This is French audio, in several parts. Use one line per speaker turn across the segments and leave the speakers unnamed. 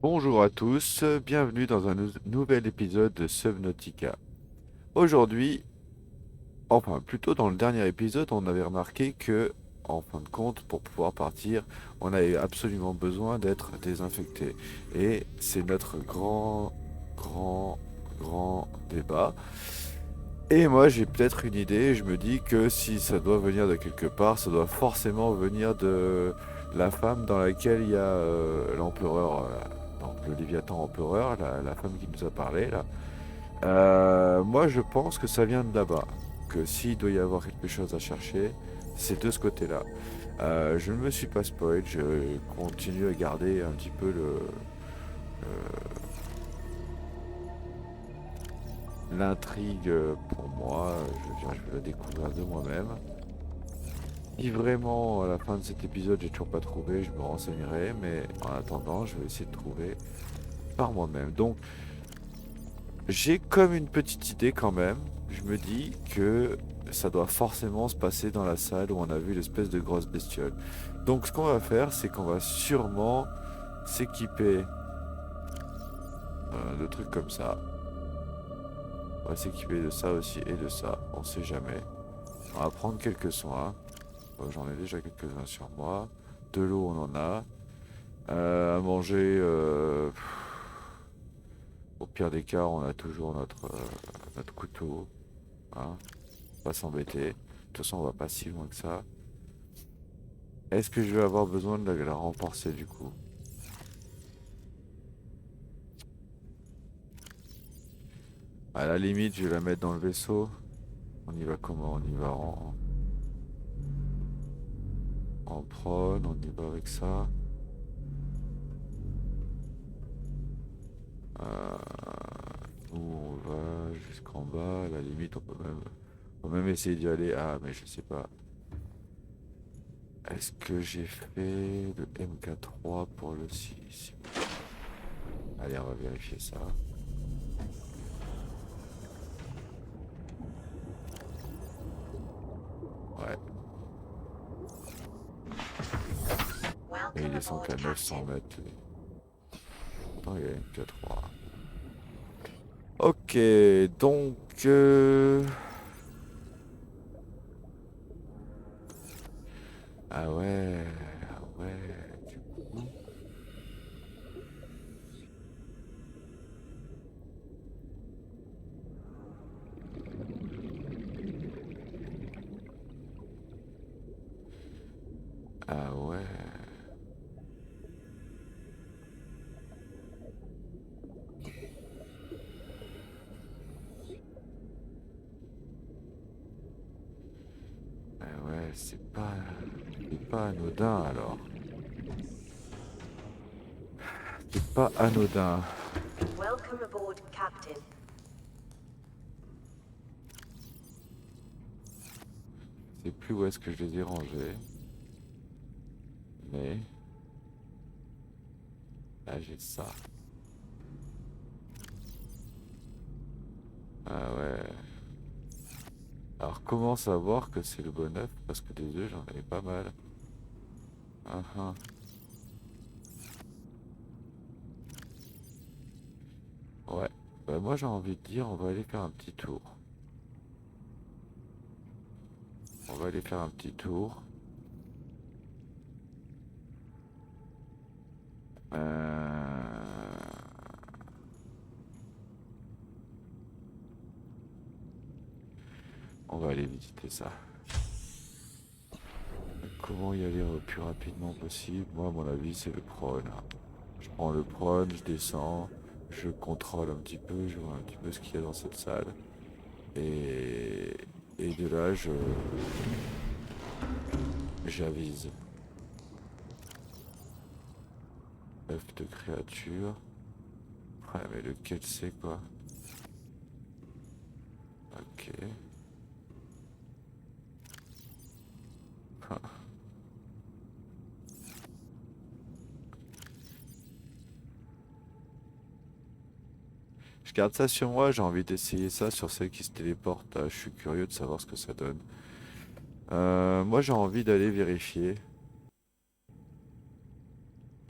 Bonjour à tous, bienvenue dans un nouvel épisode de Subnautica. Aujourd'hui, enfin plutôt dans le dernier épisode, on avait remarqué que, en fin de compte, pour pouvoir partir, on avait absolument besoin d'être désinfecté. Et c'est notre grand, grand débat. Et moi j'ai peut-être une idée, je me dis que si ça doit venir de quelque part, ça doit forcément venir de la femme dans laquelle il y a l'empereur, donc le Léviathan empereur, la femme qui nous a parlé là. Moi je pense que ça vient de là-bas, que s'il doit y avoir quelque chose à chercher, c'est de ce côté-là. Je ne me suis pas spoil, je continue à garder un petit peu l'intrigue pour moi, je vais la découvrir de moi-même. Si vraiment à la fin de cet épisode j'ai toujours pas trouvé, je me renseignerai, mais en attendant, je vais essayer de trouver par moi-même. Donc j'ai comme une petite idée quand même. Je me dis que ça doit forcément se passer dans la salle où on a vu l'espèce de grosse bestiole. Donc ce qu'on va faire, c'est qu'on va sûrement s'équiper de trucs comme ça. On va s'équiper de ça aussi et de ça, on sait jamais. On va prendre quelques soins. J'en ai déjà quelques-uns sur moi. De l'eau, on en a. À manger, au pire des cas, on a toujours notre couteau. Hein, pas s'embêter. De toute façon, on va pas si loin que ça. Est-ce que je vais avoir besoin de la renforcer du coup? À la limite, je vais la mettre dans le vaisseau. On y va comment? On y va en prône, on y va avec ça. Euh, Nous, on va jusqu'en bas. À la limite, on peut même essayer d'y aller. Ah, mais je sais pas. Est-ce que j'ai fait le MK3 pour le 6? Allez, on va vérifier ça. Ouais, et il
Welcome
descend
aboard,
qu'à 900
Captain.
mètres. Attends, il y a MK3. Ok, donc... Ah ouais, ah ouais, du coup... Ah ouais... Ah ouais, c'est pas anodin alors. C'est pas anodin.
Welcome aboard, Captain.
Je sais plus où est-ce que je les ai rangés. Mais... Là, j'ai ça. Ah ouais... Alors comment savoir que c'est le bon œuf? Parce que des œufs, j'en avais pas mal. Ah ah. Ouais. Bah, moi j'ai envie de dire, on va aller faire un petit tour. On va aller faire un petit tour. Euh, On va aller visiter ça. Comment y aller le plus rapidement possible? Moi, à mon avis, c'est le prône. Je prends le prône, je descends, je contrôle un petit peu, je vois un petit peu ce qu'il y a dans cette salle. Et, et de là, j'avise. Œuf de créature. Ouais, mais lequel c'est quoi? Ok. Je garde ça sur moi, j'ai envie d'essayer ça sur celle qui se téléporte. Je suis curieux de savoir ce que ça donne. Moi j'ai envie d'aller vérifier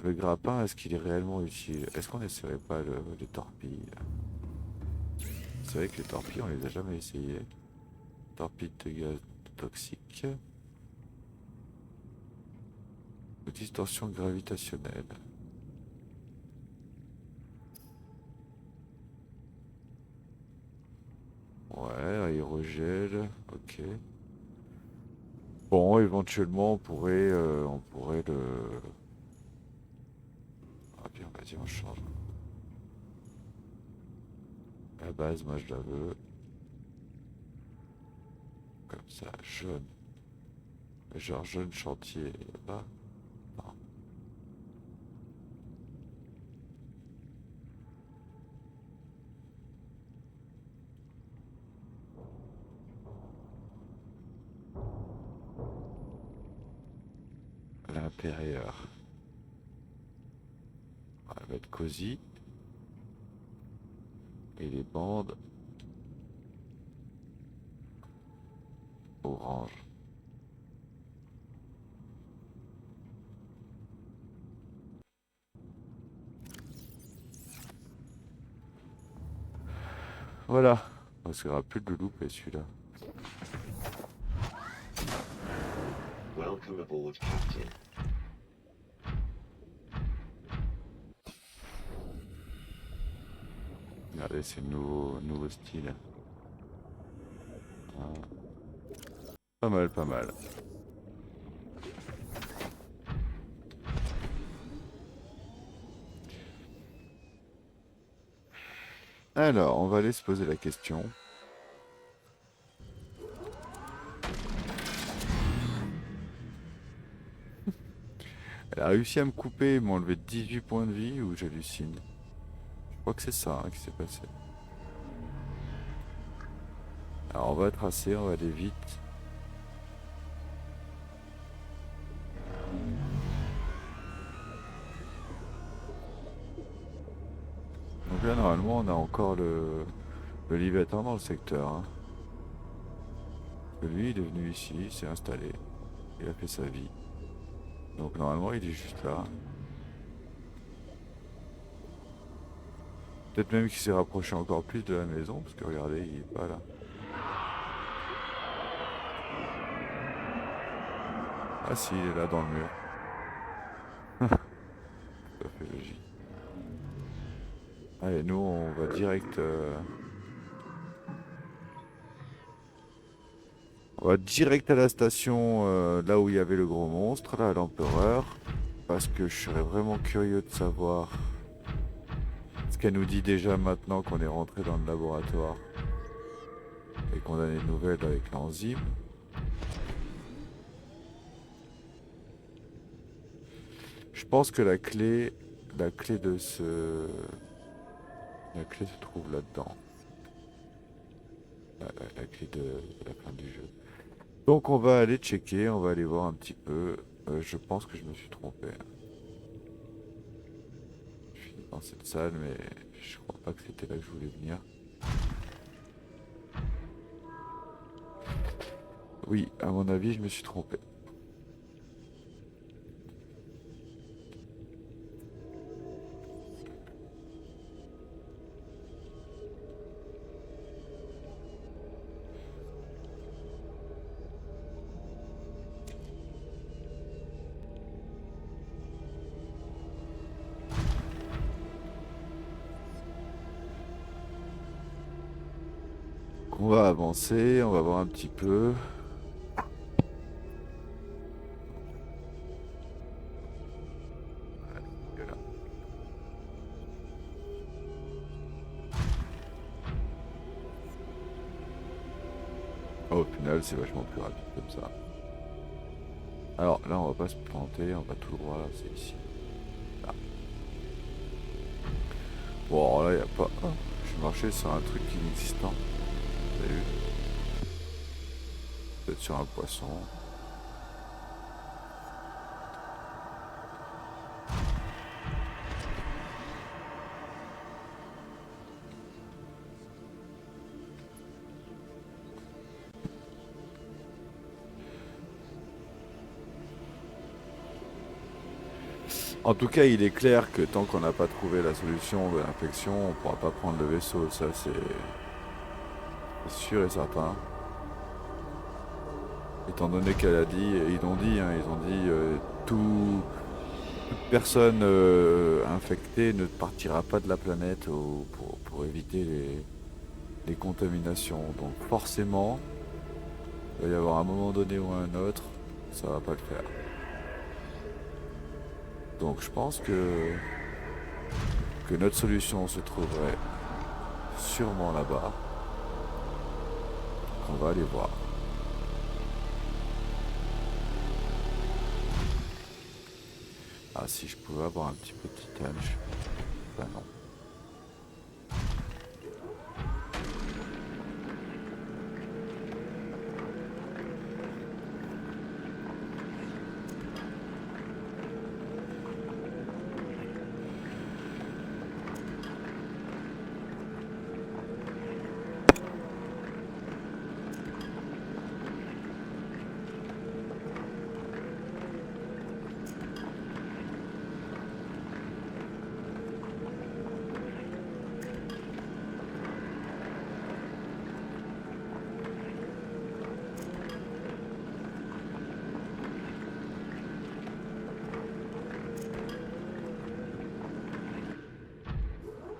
Le grappin, est-ce qu'il est réellement utile? Est-ce qu'on n'essaierait pas les torpilles? C'est vrai que les torpilles, on les a jamais essayées. Torpilles de gaz toxique. Distorsion gravitationnelle. Ouais, aérogel, ok. Bon, éventuellement, on pourrait le... Ah bien, vas-y, on change. La base, moi, je la veux. Comme ça, jaune. Genre jaune chantier, y a pas? Non. À l'intérieur. On va mettre cosy. Et les bandes orange. Voilà. Parce qu'il n'y aura plus de loup et celui-là.
Welcome aboard, Captain.
Regardez, c'est le nouveau style. Ah. Pas mal, pas mal. Alors, on va aller se poser la question. Elle a réussi à me couper et m'enlever 18 points de vie ou j'hallucine? Je crois que c'est ça qui s'est passé. Alors on va tracer, on va aller vite. Donc là normalement on a encore le Léviathan dans le secteur. Hein. Lui il est venu ici, il s'est installé, il a fait sa vie. Donc normalement il est juste là. Peut-être même qu'il s'est rapproché encore plus de la maison, parce que regardez, il est pas là. Ah si, il est là dans le mur. Tout à fait logique. Allez, nous on va direct... On va direct à la station, là où il y avait le gros monstre, là, à l'empereur. Parce que je serais vraiment curieux de savoir ce qu'elle nous dit déjà maintenant qu'on est rentré dans le laboratoire. Et qu'on a des nouvelles avec l'enzyme. Je pense que la clé de ce... La clé se trouve là-dedans. La clé de la fin du jeu. Donc on va aller checker, on va aller voir un petit peu. Je pense que je me suis trompé. Je suis dans cette salle, mais je crois pas que c'était là que je voulais venir. Oui, à mon avis, je me suis trompé. On va avancer, on va voir un petit peu. Voilà. Oh, au final, c'est vachement plus rapide comme ça. Alors là, on va pas se planter, on va tout droit, là, c'est ici. Là. Bon, alors là, il n'y a pas... Oh, je suis marché sur un truc inexistant. Vous avez vu? Peut-être sur un poisson. En tout cas, il est clair que tant qu'on n'a pas trouvé la solution de l'infection, on ne pourra pas prendre le vaisseau. Ça, c'est sûr et certain. Étant donné qu'elle a dit, et ils ont dit, toute personne infectée ne partira pas de la planète pour éviter les contaminations. Donc forcément, il va y avoir un moment donné ou un autre, ça va pas le faire. Donc je pense que notre solution se trouverait sûrement là-bas. On va aller voir. Ah, si je pouvais avoir un petit peu de titane, ben non.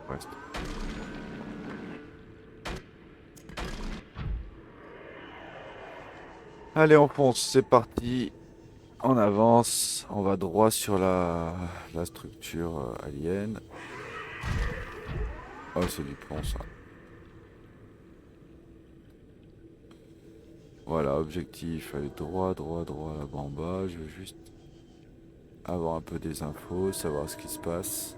Reste. Allez, on fonce, c'est parti. On avance, on va droit sur la structure alien. Oh, c'est du plomb ça. Voilà, objectif, aller droit, droit, droit là-bas en bas. Je veux juste avoir un peu des infos, savoir ce qui se passe.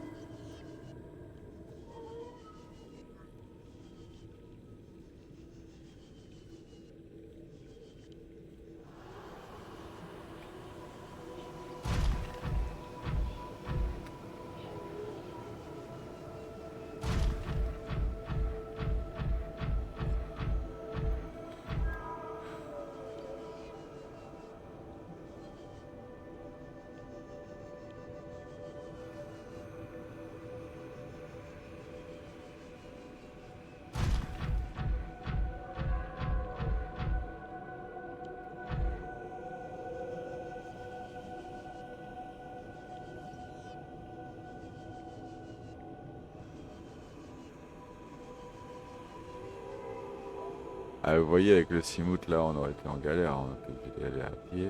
Ah, vous voyez, avec le Simout là, on aurait été en galère, on aurait pu y aller à pied.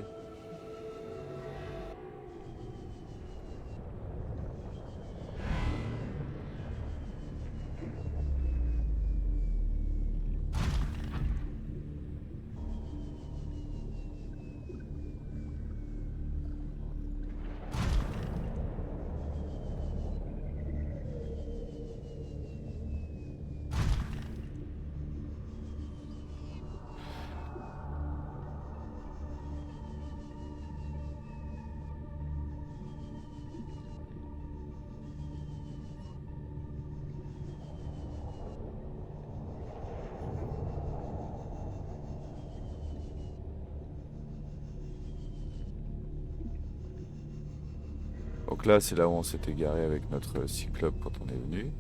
Donc là, c'est là où on s'était garé avec notre cyclope quand on est venu.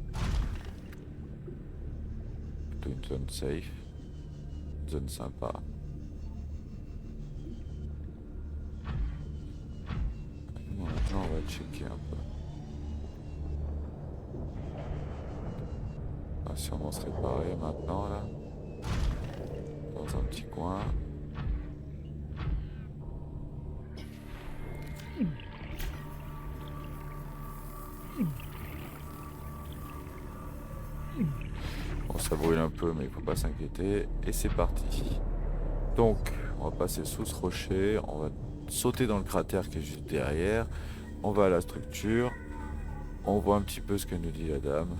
Plutôt une zone safe, une zone sympa. Bon, maintenant, on va checker un peu. On va sûrement se réparer maintenant là, dans un petit coin. Bon, ça brûle un peu, mais il faut pas s'inquiéter. Et c'est parti. Donc, on va passer sous ce rocher, on va sauter dans le cratère qui est juste derrière. On va à la structure, on voit un petit peu ce que nous dit la dame.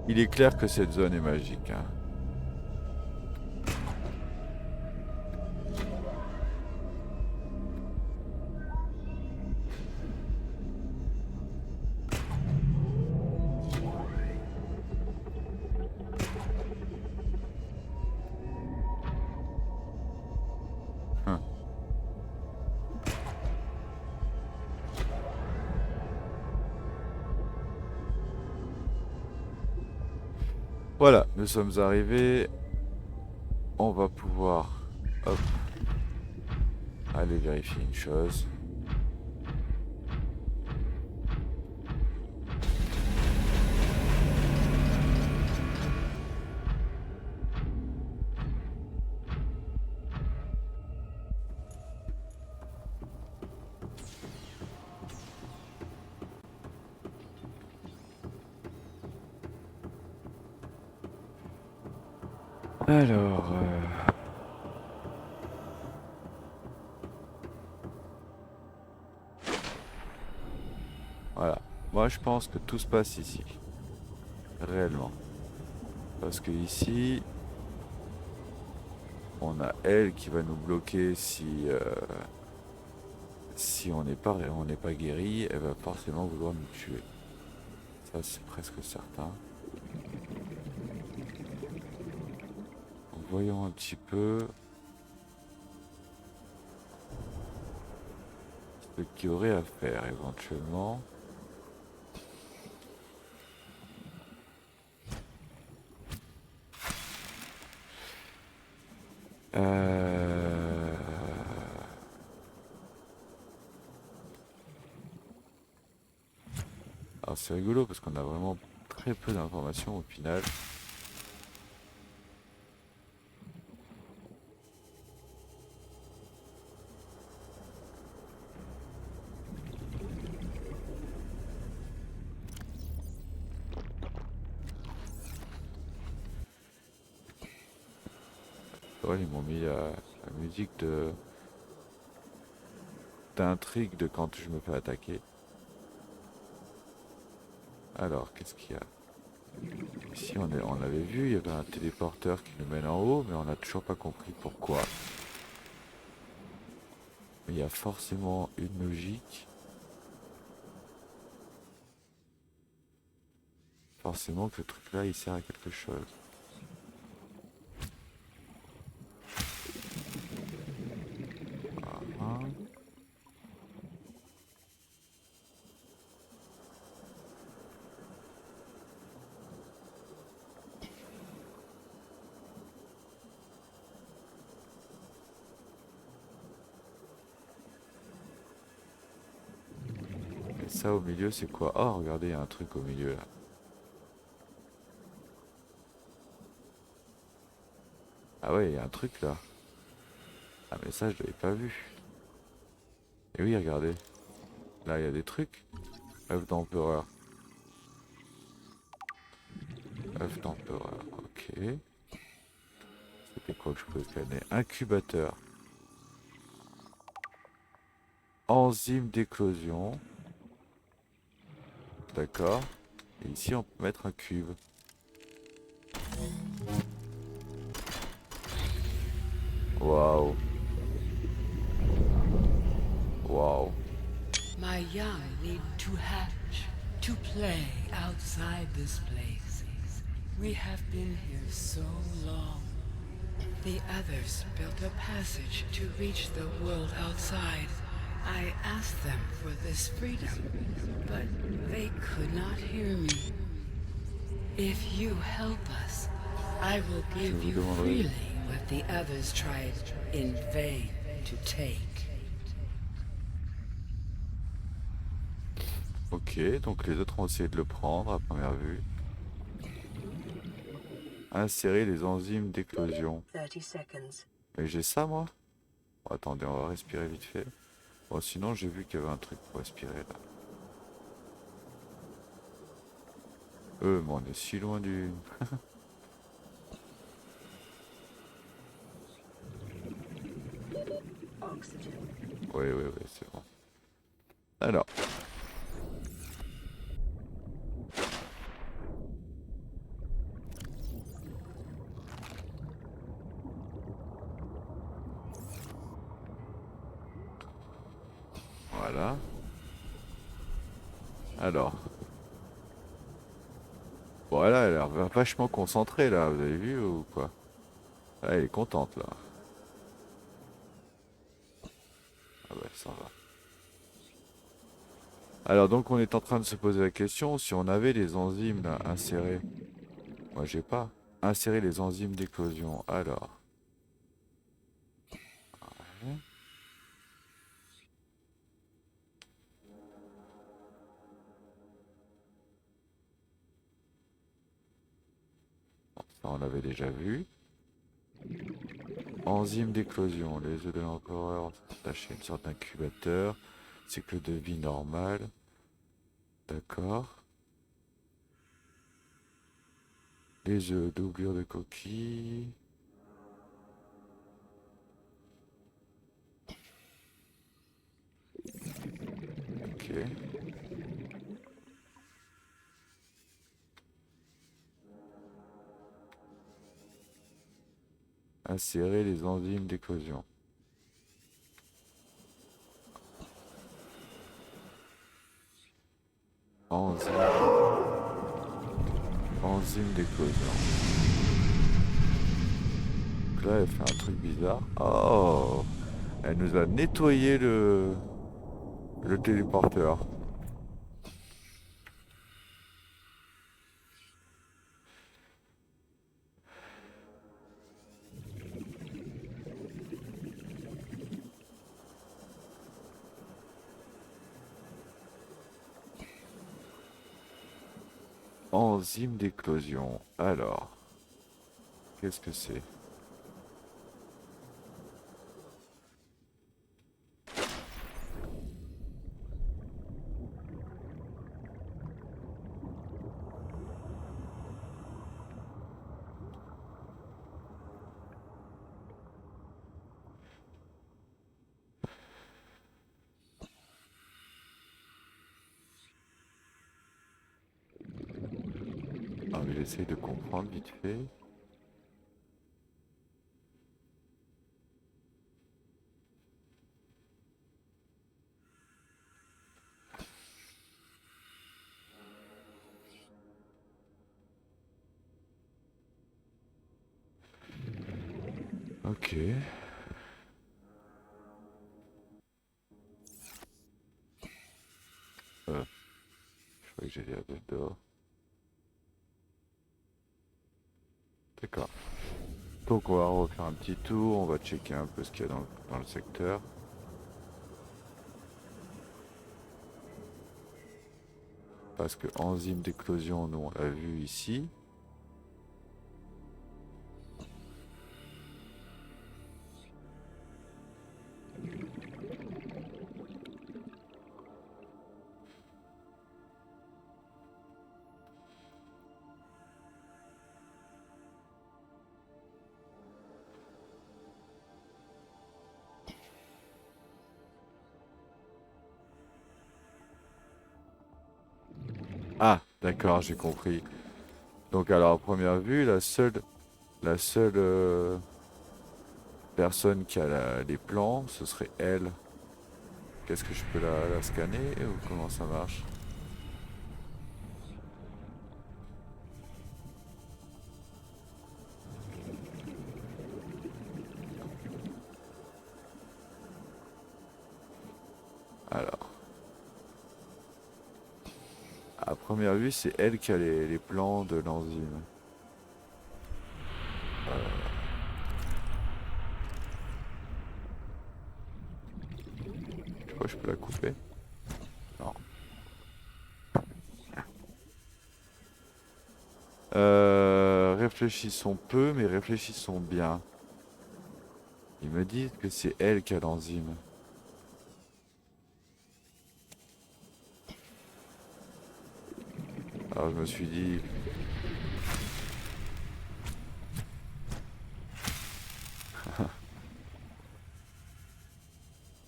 Il est clair que cette zone est magique, hein. Hein. Voilà, nous sommes arrivés. On va pouvoir, hop, aller vérifier une chose. Alors, voilà. Moi, je pense que tout se passe ici. Réellement. Parce que ici, on a elle qui va nous bloquer si on n'est pas guéri, elle va forcément vouloir nous tuer. Ça, c'est presque certain. Donc, voyons un petit peu ce qu'il y aurait à faire éventuellement. Alors c'est rigolo parce qu'on a vraiment très peu d'informations au final. Ouais, ils m'ont mis la musique d'intrigue de quand je me fais attaquer. Alors, qu'est-ce qu'il y a? Ici, on avait vu, il y avait un téléporteur qui nous mène en haut, mais on n'a toujours pas compris pourquoi. Mais il y a forcément une logique. Forcément que ce truc-là, il sert à quelque chose. Ah. Et ça au milieu, c'est quoi? Oh, regardez, il y a un truc au milieu là. Ah ouais, il y a un truc là. Ah mais ça, je l'avais pas vu. Et oui, regardez. Là, il y a des trucs. Œuf d'empereur. Œuf d'empereur, ok. C'était quoi que je pouvais scanner? Incubateur. Enzyme d'éclosion. D'accord. Et ici, on peut mettre un cube. Waouh. Waouh.
My young need to hatch, to play outside this place. We have been here so long. The others built a passage to reach the world outside. I asked them for this freedom, but they could not hear me. If you help us, I will give
vous
you
demanderai.
freely what the others tried in vain to take.
Ok, donc les autres ont essayé de le prendre à première vue. Insérer les enzymes d'éclosion.
30 seconds.
Mais j'ai ça moi? Bon, attendez, on va respirer vite fait. Bon, sinon j'ai vu qu'il y avait un truc pour respirer là. Mais on est si loin du...
Oxygen.
Oui, c'est bon. Alors. Voilà. Alors. Voilà, elle a l'air vachement concentrée là, vous avez vu ou quoi? Ah, elle est contente là. Ah bah ça va. Alors donc on est en train de se poser la question si on avait les enzymes là insérées. Moi j'ai pas. Insérer les enzymes d'éclosion. Alors. Ouais. Bon, ça on l'avait déjà vu. Enzymes d'éclosion. Les œufs de l'empereur sont attachés à une sorte d'incubateur. Cycle de vie normal. D'accord. Les œufs, doublure de coquille. Ok. Insérer les enzymes d'éclosion. Enzymes d'éclosion. Donc là, elle fait un truc bizarre. Oh! Elle nous a nettoyé le téléporteur. Enzyme d'éclosion. Alors, qu'est-ce que c'est? Ah, mais j'essaye de comprendre vite fait. Ok. Je croyais que j'allais aller dehors. D'accord. Donc on va refaire un petit tour, on va checker un peu ce qu'il y a dans le secteur. Parce que enzyme d'éclosion, nous on l'a vu ici. Ah, d'accord, j'ai compris. Donc alors à première vue, la seule personne qui a les plans, ce serait elle. Qu'est-ce que je peux la scanner ou comment ça marche? Alors, à première vue, c'est elle qui a les plans de l'enzyme. Je crois que je peux la couper. Non. Réfléchissons peu, mais réfléchissons bien. Ils me disent que c'est elle qui a l'enzyme. Alors je me suis dit...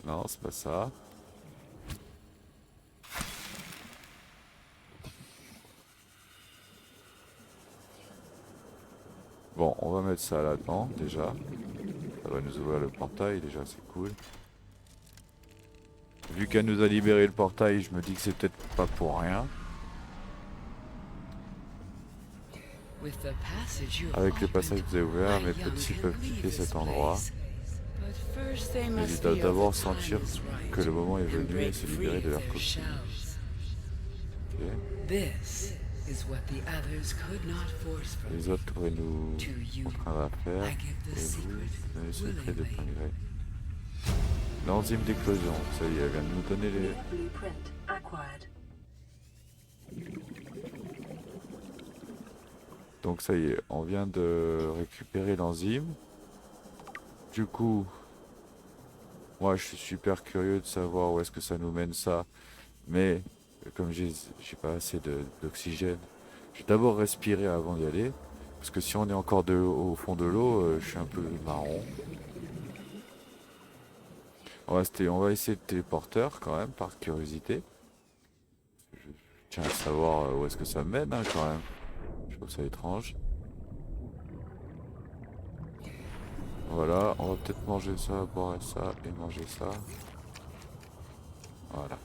Non, c'est pas ça. Bon, on va mettre ça là-dedans, déjà. Ça va nous ouvrir le portail, déjà, c'est cool. vu qu'elle nous a libéré le portail, je me dis que c'est peut-être pas pour rien.
With the passage you have
Avec le passage que vous avez ouvert,
opened,
mes
my young
petits
can
peuvent
leave
quitter
this
cet endroit.
place. But first they
Mais ils
must
doivent
feel
d'abord
the
sentir
time is right
que le moment est
and
venu et
break
se
free
libérer de
of
leur
their
coquille.
shells.
Ok.
This is what the others could not force from
Les
me.
autres pourraient nous
To you,
contraindre à faire,
I give the
et vous,
secret
donnez le secret de
willingly.
plein gré. L'enzyme d'éclosion, ça y est, elle vient de nous donner les...
New blueprint acquired.
Donc ça y est, on vient de récupérer l'enzyme. Du coup, moi je suis super curieux de savoir où est-ce que ça nous mène ça. Mais comme j'ai pas assez d'oxygène, je vais d'abord respirer avant d'y aller. Parce que si on est encore au fond de l'eau, je suis un peu marron. On va essayer le téléporteur quand même, par curiosité. Je tiens à savoir où est-ce que ça mène hein, quand même. Je trouve ça étrange. Voilà, on va peut-être manger ça, boire ça et manger ça. Voilà.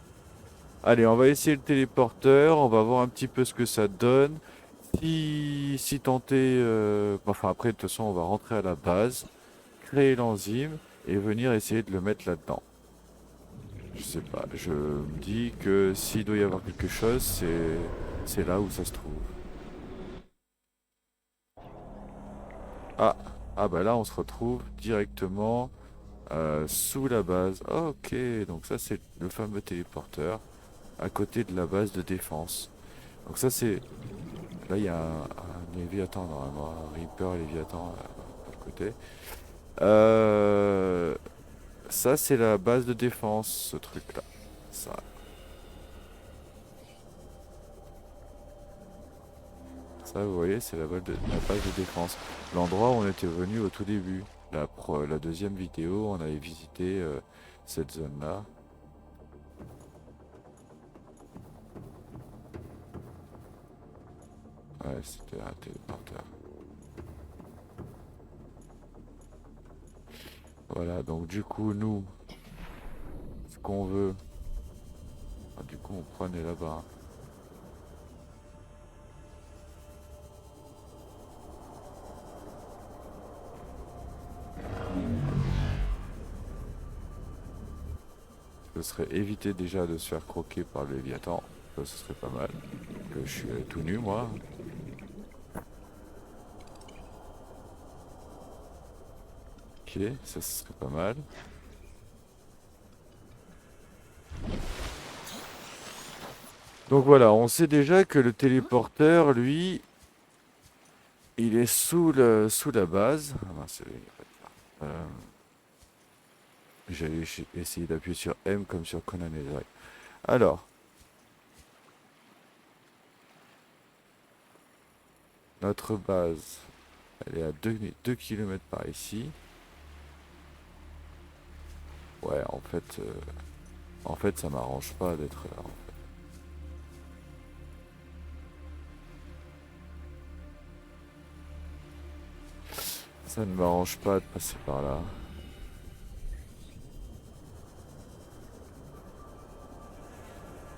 Allez, on va essayer le téléporteur, on va voir un petit peu ce que ça donne. Si tenté, enfin après de toute façon on va rentrer à la base, créer l'enzyme et venir essayer de le mettre là-dedans. Je sais pas, je me dis que s'il doit y avoir quelque chose, c'est là où ça se trouve. Ah, ah bah là on se retrouve directement sous la base. Ok, donc ça c'est le fameux téléporteur à côté de la base de défense. Donc ça c'est... Là il y a un Léviathan normalement, un Reaper Léviathan à côté. Ça c'est la base de défense, ce truc là. Ça vous voyez c'est la base de défense. L'endroit où on était venu au tout début. La deuxième vidéo on avait visité cette zone là. Ouais, c'était un téléporteur. Voilà, donc du coup, nous, ce qu'on veut... Ah, du coup, on prenait là-bas. Ce serait éviter déjà de se faire croquer par le Léviathan. Ça, ce serait pas mal. Que je suis tout nu, moi. Ok, ça, ce serait pas mal. Donc voilà, on sait déjà que le téléporteur, lui, il est sous la base. Ah, mince, j'allais essayer d'appuyer sur M comme sur Conan Edoy. Alors, notre base, elle est à 2 km par ici. Ouais, en fait, ça m'arrange pas d'être là. En fait. Ça ne m'arrange pas de passer par là.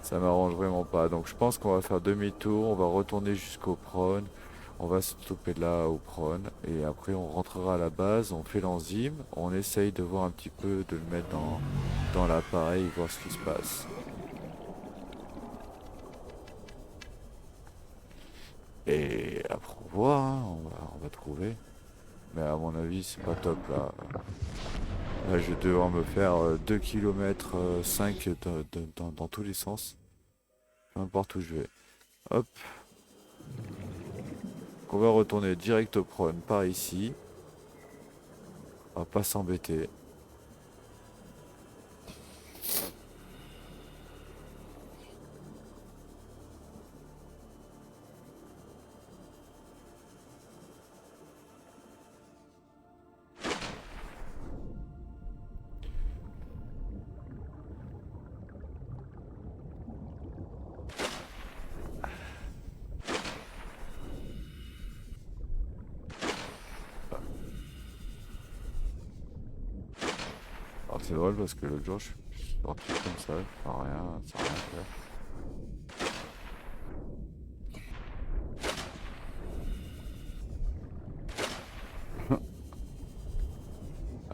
Ça m'arrange vraiment pas. Donc je pense qu'on va faire demi-tour, on va retourner jusqu'au prône. On va se stopper là au prône. Et après on rentrera à la base, on fait l'enzyme. On essaye de voir un petit peu, de le mettre dans l'appareil, voir ce qui se passe. Et après on voit, hein, on va trouver. Mais à mon avis c'est pas top là. Là je vais devoir me faire 2 km 5 dans tous les sens. Peu importe où je vais. Hop. On va retourner direct au prône par ici. On va pas s'embêter. Alors c'est drôle parce que l'autre jour sorti comme ça, sans rien faire.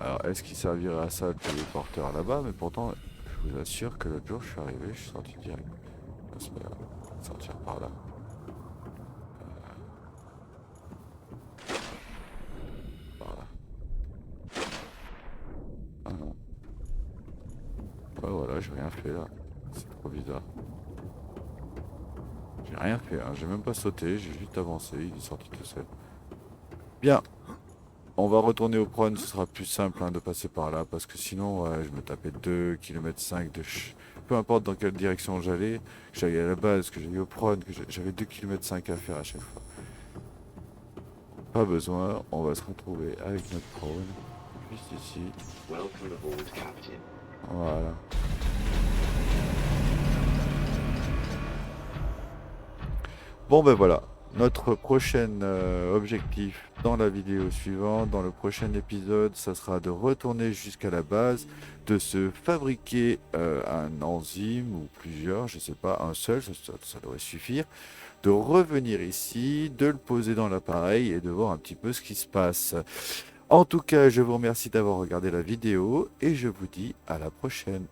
Alors, est-ce qu'il servirait à ça le téléporteur là-bas? Mais pourtant, je vous assure que l'autre jour, je suis arrivé, je suis sorti direct. Ah, c'est pas grave, on va sortir par là. Par là. Ah non. Ouais, voilà, j'ai rien fait là. C'est trop bizarre. J'ai rien fait, hein. J'ai même pas sauté, j'ai juste avancé, il est sorti tout seul. Bien, on va retourner au prône, ce sera plus simple hein, de passer par là, parce que sinon, ouais, je me tapais 2,5 km de peu importe dans quelle direction j'allais, que j'allais à la base, que j'allais au prône, que j'avais 2,5 km à faire à chaque fois. Pas besoin, on va se retrouver avec notre prône, juste ici.
Welcome aboard, Captain.
Voilà. Bon ben voilà, notre prochain objectif dans la vidéo suivante, dans le prochain épisode, ça sera de retourner jusqu'à la base, de se fabriquer un enzyme ou plusieurs, je sais pas, un seul, ça devrait suffire, de revenir ici, de le poser dans l'appareil et de voir un petit peu ce qui se passe. En tout cas, je vous remercie d'avoir regardé la vidéo et je vous dis à la prochaine.